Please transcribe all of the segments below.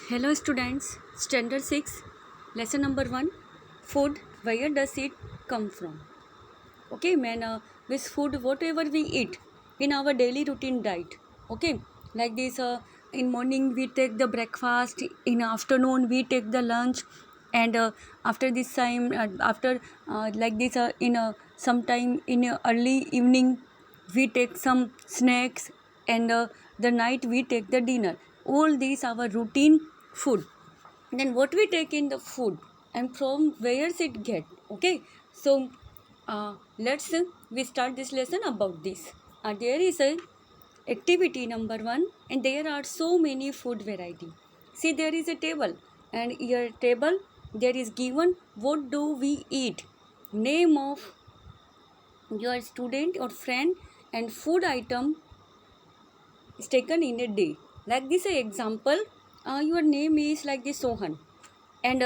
Hello students, Standard 6, lesson number 1, food, where does it come from? Okay, with food, whatever we eat in our daily routine diet, okay, like this, in morning we take the breakfast, in afternoon we take the lunch, and after this time, like this, in sometime in early evening, we take some snacks, and the night we take the dinner. All these our routine food. Then what we take in the food and from where's it get? Okay, so let's we start this lesson about this. There is a activity number 1, and there are so many food variety. See, there is a table, and your table there is given what do we eat, name of your student or friend, and food item is taken in a day. Like this example, your name is like this Sohan, and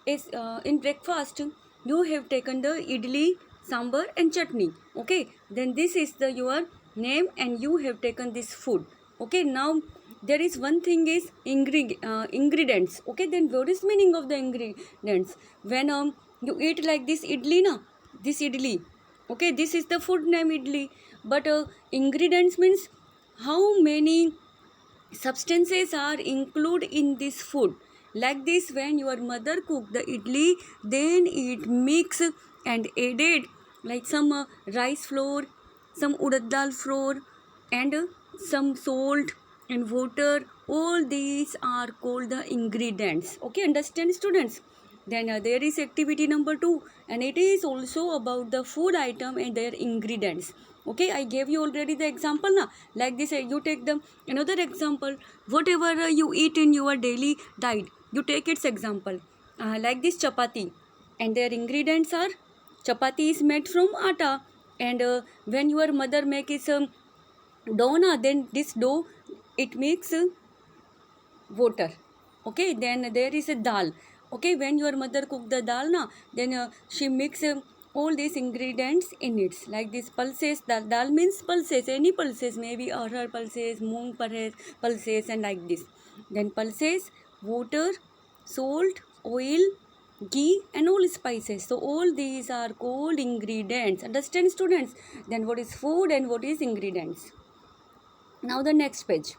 is in breakfast you have taken the idli, sambar and chutney. Okay, then this is the your name and you have taken this food. Okay, now there is one thing is ingredients. Okay, then what is meaning of the ingredients? When you eat like this idli na, this idli, okay, this is the food name idli, but ingredients means how many substances are included in this food. Like this, when your mother cook the idli, then it mix and added like some rice flour, some urad dal flour, and some salt and water. All these are called the ingredients. Okay, understand students? Then there is activity number 2, and it is also about the food item and their ingredients. Okay, I gave you already the example now. Like this, you take the another example. Whatever you eat in your daily diet, you take its example. Like this chapati, and their ingredients are chapati is made from atta, and when your mother make its dough na, then this dough it makes water. Okay, then there is a dal. Okay, when your mother cook the dal na, then she mix all these ingredients in it. Like this pulses, dal means pulses, any pulses, maybe arhar pulses, moong pulses, and like this. Then pulses, water, salt, oil, ghee and all spices. So all these are called ingredients. Understand students? Then what is food and what is ingredients? Now the next page.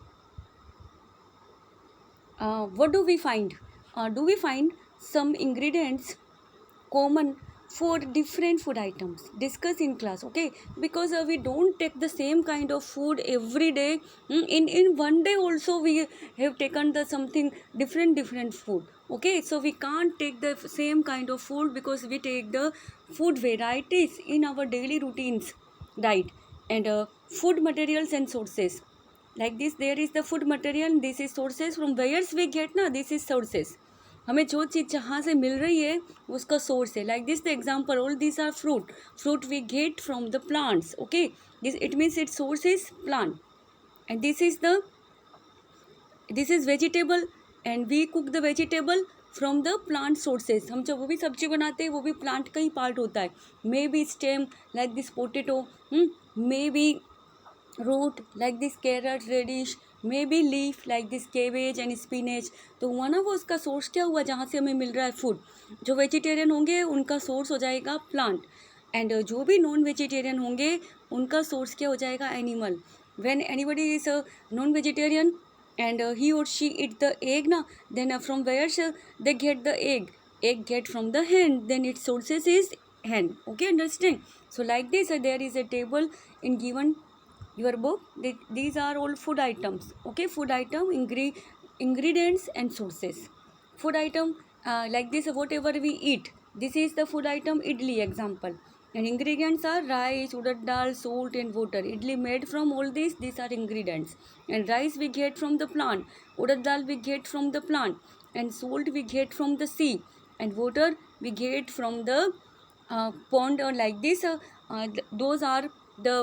What do we find? Do we find some ingredients common for different food items? Discuss in class, okay? Because we don't take the same kind of food every day. In one day also we have taken the something different food. Okay, so we can't take the same kind of food because we take the food varieties in our daily routines diet. And food materials and sources. Like this, there is the food material, this is sources. From where we get ना, this is sources. हमें जो चीज़ जहाँ से मिल रही है उसका source है. Like this the example, all this are fruit we get from the plants. Okay, this it means it source is plant. And this is vegetable, and we cook the vegetable from the plant sources. हम जब वो भी सब्जी बनाते हैं वो भी plant का ही पार्ट होता है. मे be stem like this potato, may be root like this carrot, radish, maybe leaf like this cabbage and spinach. तो हुआ ना, वो उसका सोर्स क्या हुआ जहाँ से हमें मिल रहा है फूड. जो वेजिटेरियन होंगे उनका सोर्स हो जाएगा प्लांट, एंड जो भी नॉन वेजिटेरियन होंगे उनका सोर्स क्या हो जाएगा animal. When anybody is non vegetarian and he or she eat the egg na, then from where they get the egg get from the hen, then its sources is hen. Okay, understand? So like this, there is a table in given your book. These are all food items. Okay, food item, ingredients and sources. Food item, like this, whatever we eat, this is the food item idli example. And ingredients are rice, urad dal, salt and water. Idli made from all these are ingredients. And rice we get from the plant, urad dal we get from the plant, and salt we get from the sea, and water we get from the pond, or like this. Those are the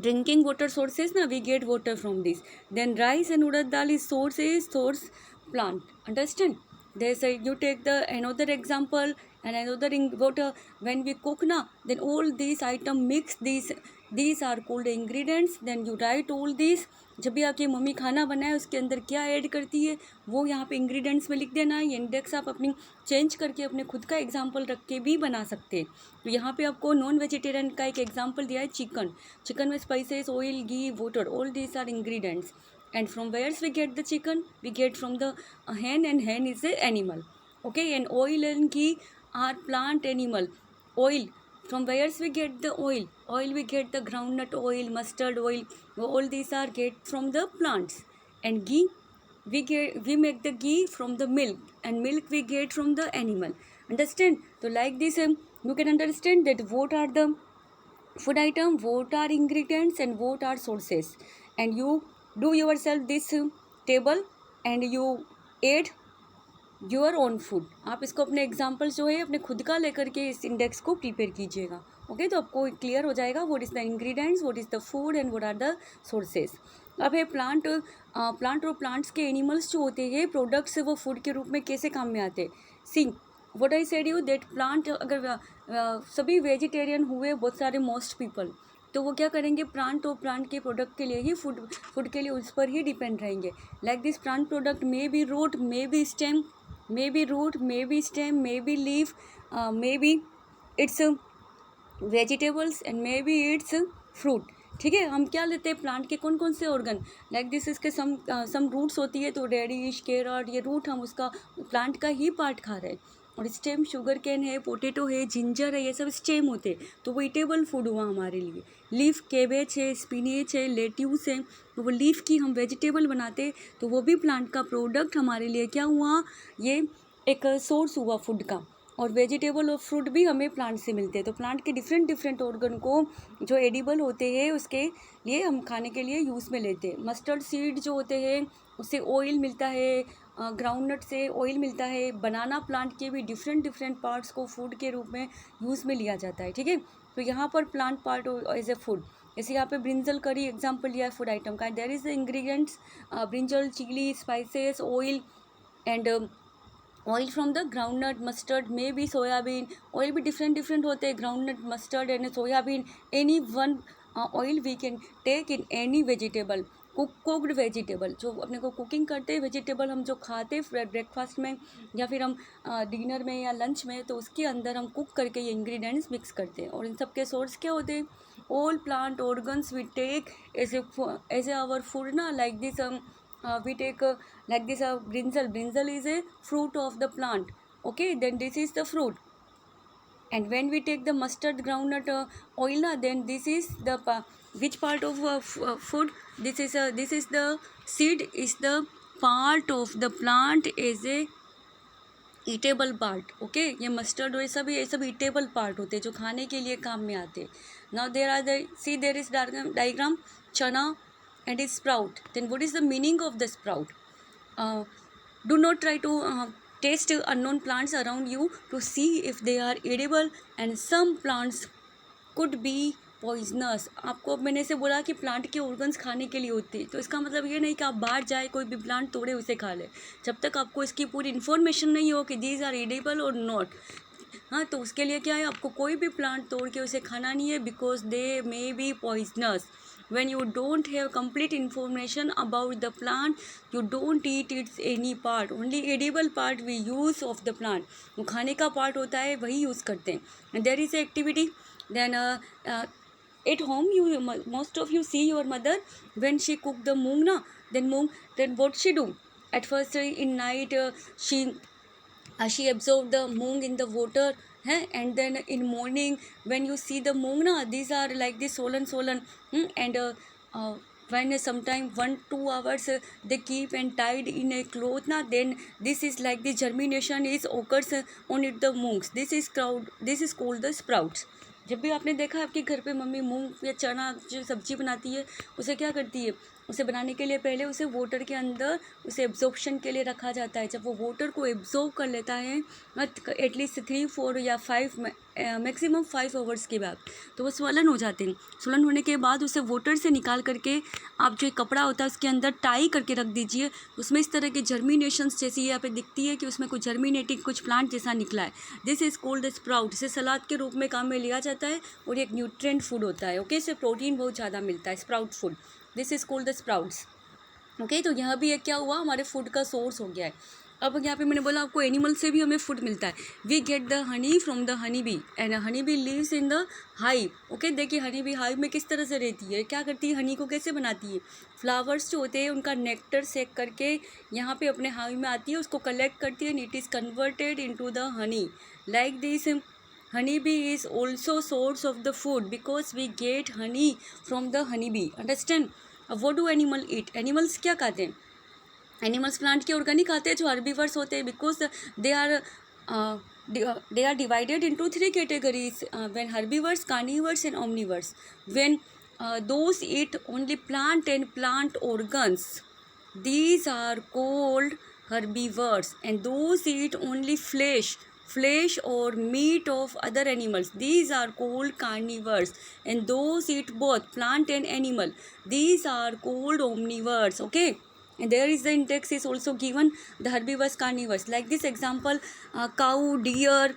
drinking water sources na, we get water from this. Then rice and urad dal is source plant. Understand? There's a, you take the another example and another water. When we cook na, then all these item mix, these are called ingredients. Then you write all these जब भी आपकी mummy खाना बनाए उसके अंदर क्या add करती है वो यहाँ पे इंग्रेडिएंट्स में लिख देना। ये इंडेक्स आप अपनी चेंज करके अपने खुद का एग्जाम्पल रख के भी बना सकते हैं। तो यहाँ पे आपको नॉन वेजिटेरियन का एक एग्जाम्पल दिया है, चिकन। चिकन में spices, oil, ghee, water, all these are ingredients. And from where we get the chicken? We get from the hen, and hen is a animal. Okay, and oil and ghee are plant animal. Oil, from where we get the oil? Oil we get the groundnut oil, mustard oil. All these are get from the plants. And ghee, we make the ghee from the milk, and milk we get from the animal. Understand? So like this, you can understand that what are the food item, what are ingredients, and what are sources. And you do yourself this table and you add your own food. आप इसको अपने example जो है अपने खुद का लेकर के इस इंडेक्स को प्रिपेयर कीजिएगा। ओके, तो आपको क्लियर हो जाएगा what is the ingredients, what is the food and what are the sources. अब है प्लांट और प्लांट्स के एनिमल्स जो होते हैं प्रोडक्ट्स वो फूड के रूप में कैसे काम में आते हैं। See what I said you that plant, अगर सभी वेजिटेरियन हुए बहुत सारे मोस्ट पीपल, तो वो क्या करेंगे, प्लांट और प्लांट के प्रोडक्ट के लिए ही फूड के लिए उस पर ही डिपेंड रहेंगे। Like this plant product may be root, may be stem, may be stem, may be leaf, maybe it's vegetables and maybe it's fruit। ठीक है, हम क्या लेते हैं प्लांट के कौन कौन से ऑर्गन, लाइक दिस इसके सम रूट्स होती है, तो रेडिश, कैरट, ये रूट हम उसका प्लांट का ही पार्ट खा रहे हैं। और स्टेम शुगर कैन है, पोटैटो है, जिंजर है, ये सब स्टेम होते हैं, तो वो ईटेबल फूड हुआ हमारे लिए। लीफ कैबेज है, स्पिनेच है, लेट्यूस है, तो वो लीफ की हम वेजिटेबल बनाते, तो वो भी प्लांट का प्रोडक्ट हमारे लिए क्या हुआ, ये एक सोर्स हुआ फूड का। और वेजिटेबल और फ्रूट भी हमें प्लांट से मिलते हैं। तो प्लांट के डिफरेंट ऑर्गन को जो एडिबल होते हैं उसके लिए हम खाने के लिए यूज़ में लेते हैं। मस्टर्ड सीड जो होते हैं उससे ऑयल मिलता है, ग्राउंडनट से ऑयल मिलता है। बनाना प्लांट के भी डिफरेंट पार्ट्स को फूड के रूप में यूज़ में लिया जाता है। ठीक है, तो यहाँ पर plant part as a food. जैसे यहाँ पे ब्रिंजल करी एग्जाम्पल लिया है फूड आइटम का। There is the ingredients brinjal, chilli, spices, oil and oil from the groundnut, mustard, may be soybean. Oil भी डिफरेंट होते हैं, groundnut, mustard and soybean. Any one oil we can take in any vegetable, cooked vegetable, जो अपने को cooking करते हैं vegetable हम जो खाते हैं ब्रेकफास्ट में या फिर हम डिनर में या लंच में, तो उसके अंदर हम कुक करके ये इंग्रेडिएंट्स मिक्स करते हैं। और इन सब के सोर्स क्या होते हैं, all plant organs we take as a our food ना, like this we take like this brinjal is a fruit of the plant, okay, then this is the fruit. And when we take the mustard groundnut oil na, then this is the which part of food, this is the seed is the part of the plant is a eatable part. Okay, ये mustard और ये सब eatable part होते हैं जो खाने के लिए काम में आते हैं। Now there are the see there is diagram chana and is sprout. Then what is the meaning of the sprout? Do not try to taste unknown plants around you to see if they are edible, and some plants could be poisonous। आपको अब मैंने से बोला कि plant के organs खाने के लिए होते हैं, तो इसका मतलब ये नहीं कि आप बाहर जाए कोई भी प्लांट तोड़े उसे खा ले, जब तक आपको इसकी पूरी इन्फॉर्मेशन नहीं हो कि दीज आर एडिबल और नॉट। हाँ, तो उसके लिए क्या है, आपको कोई भी प्लांट तोड़ के उसे खाना नहीं है, because they may be poisonous. When you don't have complete information about the plant, you don't eat its any part, only edible part we use of the plant। वो खाने का पार्ट होता है वही यूज़ करते हैं। And there is a activity, then at home you most of you see your mother when she cook the moong na, then what she do, at first in night she absorb the moong in the water, and then in morning when you see the moong na, these are like this swollen, and when sometime 1-2 hours they keep and tied in a cloth na, then this is like the germination is occurs on it the moongs, this is called the sprouts। जब भी आपने देखा आपके घर पे mummy मूंग या चना जो सब्जी बनाती है उसे क्या करती है, उसे बनाने के लिए पहले उसे वाटर के अंदर उसे एब्जॉर्प्शन के लिए रखा जाता है। जब वो वाटर को एब्जॉर्ब कर लेता है एटलीस्ट 3-4 या 5 मैक्सिमम 5 आवर्स के बाद, तो वो स्वलन हो जाते हैं। स्वलन होने के बाद उसे वाटर से निकाल करके आप जो एक कपड़ा होता है उसके अंदर टाई करके रख दीजिए, उसमें इस तरह की जर्मिनेशंस जैसी यहाँ पे दिखती है कि उसमें कुछ जर्मिनेटिंग कुछ प्लांट जैसा निकला है, this is called the sprout. इसे सलाद के रूप में काम में लिया जाता है और एक न्यूट्रिएंट फूड होता है। ओके, इससे प्रोटीन बहुत ज़्यादा मिलता है sprout food. This is called the sprouts. Okay, तो यहाँ भी एक क्या हुआ, हमारे फूड का सोर्स हो गया है। अब यहाँ पे मैंने बोला आपको एनिमल से भी हमें फूड मिलता है। We get the honey from the honey bee and honey bee lives in the hive. Okay, देखिए हनी बी हाइव में किस तरह से रहती है, क्या करती है, हनी को कैसे बनाती है, फ्लावर्स जो होते हैं उनका नेक्टर सेक करके यहाँ पे अपने हाइव में आती है, उसको कलेक्ट करती है and it is converted into the honey. Like this honey bee is also source of the food because we get honey from the honey bee, understand। अब what do animal eat, animals क्या खाते हैं, animals plant के organic खाते हैं जो herbivores होते हैं, because they are divided into 3 categories, when herbivores, carnivores and omnivores. When those eat only plant and plant organs, these are called herbivores, and those eat only flesh or meat of other animals, these are called carnivores, and those eat both plant and animal, these are called omnivores, okay। And there is the index is also given, the herbivores, carnivores, like this example, cow, deer,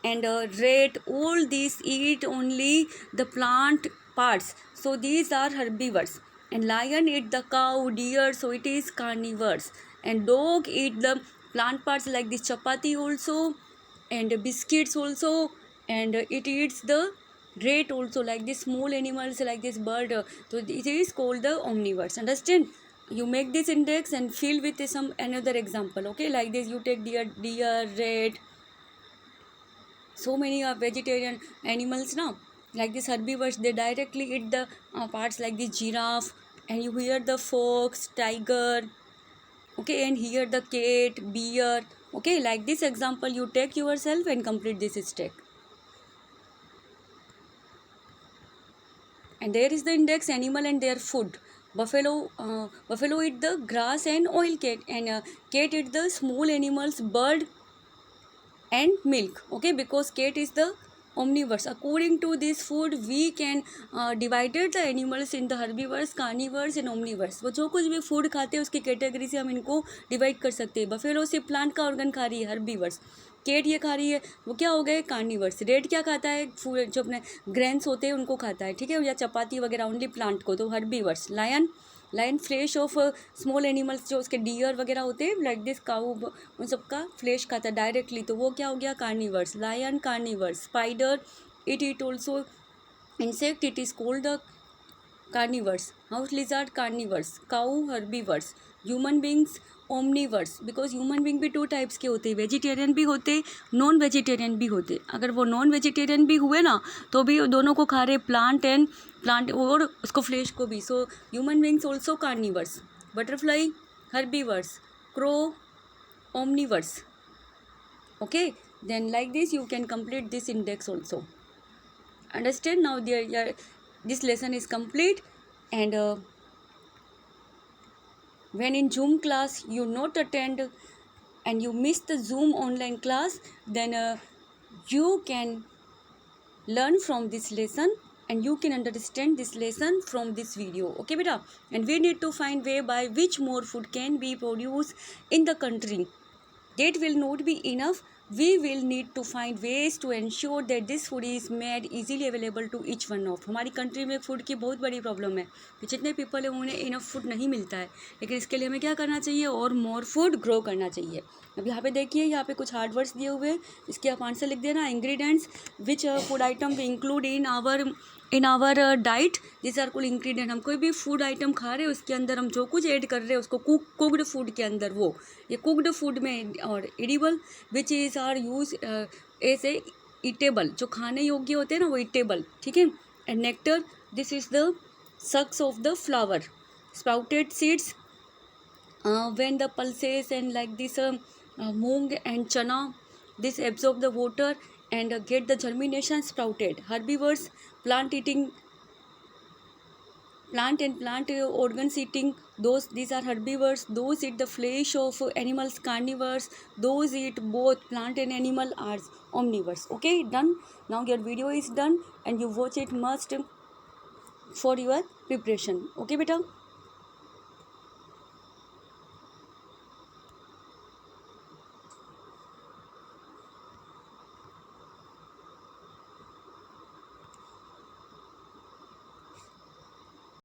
and rat, all these eat only the plant parts, so these are herbivores। And lion eat the cow, deer, so it is carnivores। And dog eat the plant parts like this chapati also, and biscuits also, and it eats the rat also, like this small animals like this bird, so it is called the omnivores, understand। you make this index and fill with some another example, okay, like this you take deer, rat, so many are vegetarian animals now, like this herbivores, they directly eat the parts like this giraffe, and you hear the fox, tiger, okay, and here the cat, bear, okay, like this example you take yourself and complete this step। And there is the index animal and their food, buffalo eat the grass and oil cat, and cat eat the small animals, bird and milk, okay, because cat is the omnivores। according to this food we can divided the animals in the herbivores, carnivores and omnivores। वो जो कुछ भी food खाते हैं उसकी category से हम इनको डिवाइड कर सकते हैं। बफेलो से प्लांट का ऑर्गन खा रही है, हर्बीवर्स। केट ये खा रही है, वो क्या हो गए, कार्निवर्स। रेड क्या खाता है, फूड जो अपने ग्रेन्स होते हैं उनको खाता है, ठीक है, या चपाती वगैरह ओनली प्लांट को, तो herbivores. Lion flesh of small animals, जो उसके डियर वगैरह होते हैं लाइक दिस काऊ, उन सबका फ्लेश खाता है डायरेक्टली, तो वो क्या हो गया, carnivores. Lion carnivores. Spider it also insect, it is called the carnivores. House lizard carnivores. Cow herbivores. Human beings omnivores, because human being भी 2 टाइप्स के होते हैं, वेजिटेरियन भी होते, नॉन वेजिटेरियन भी होते। अगर वो नॉन वेजिटेरियन भी हुए ना तो भी दोनों को खा रहे, प्लांट और उसको फ्लेश को भी। So human beings also carnivores. Butterfly herbivores. Crow Omniverse, okay, then like this you can complete this index also, understand। now this lesson is complete, and when in Zoom class you not attend and you miss the Zoom online class, then you can learn from this lesson and you can understand this lesson from this video, okay beta। and we need to find way by which more food can be produced in the country, that will not be enough, we will need to find ways to ensure that this food is made easily available to each one of। हमारी country में food की बहुत बड़ी problem है कि जितने people है उन्हें इनफ फूड नहीं मिलता है, लेकिन इसके लिए हमें क्या करना चाहिए, और मोर फूड ग्रो करना चाहिए। अब यहाँ पे देखिए, यहाँ पे कुछ हार्ड वर्ड्स दिए हुए हैं, इसके आप आंसर लिख देना। Ingredients which food item we include in our diet, this are called ingredient. हम कोई भी फूड आइटम खा रहे हैं उसके अंदर हम जो कुछ ऐड कर रहे हैं उसको कुकड फूड के अंदर, वो ये कुकड फूड में, और edible which is are use as a eatable, जो खाने योग्य होते हैं ना वो ईटेबल, ठीक है। And nectar, this is the sucks of the flower. Sprouted seeds, when the pulses and like this moong and chana, this absorb the water and get the germination sprouted। herbivores, plant and plant organs eating, these are herbivores, those eat the flesh of animals, carnivores, those eat both plant and animal are omnivores, okay, done। now your video is done and you watch it must for your preparation, okay beta।